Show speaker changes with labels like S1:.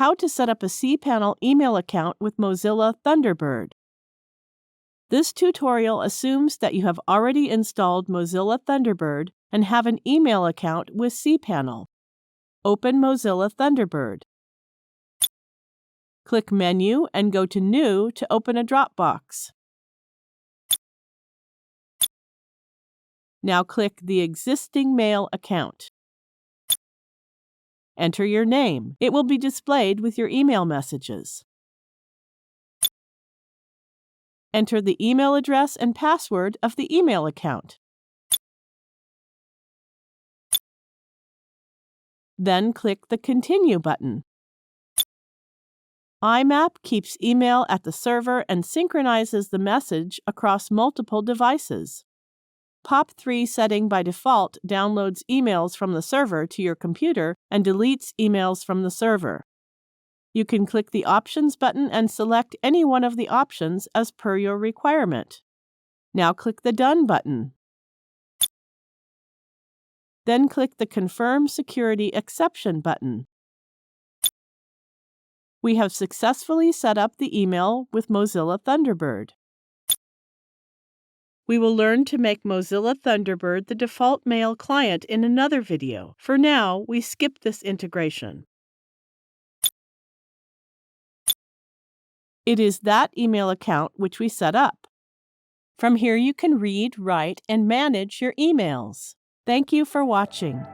S1: How to set up a cPanel email account with Mozilla Thunderbird. This tutorial assumes that you have already installed Mozilla Thunderbird and have an email account with cPanel. Open Mozilla Thunderbird. Click Menu and go to New to open a Dropbox. Now click the existing mail account. Enter your name. It will be displayed with your email messages. Enter the email address and password of the email account. Then click the Continue button. IMAP keeps email at the server and synchronizes the message across multiple devices. POP3 setting by default downloads emails from the server to your computer and deletes emails from the server. You can click the Options button and select any one of the options as per your requirement. Now click the Done button. Then click the Confirm Security Exception button. We have successfully set up the email with Mozilla Thunderbird. We will learn to make Mozilla Thunderbird the default mail client in another video. For now, we skip this integration. It is that email account which we set up. From here you can read, write, and manage your emails. Thank you for watching.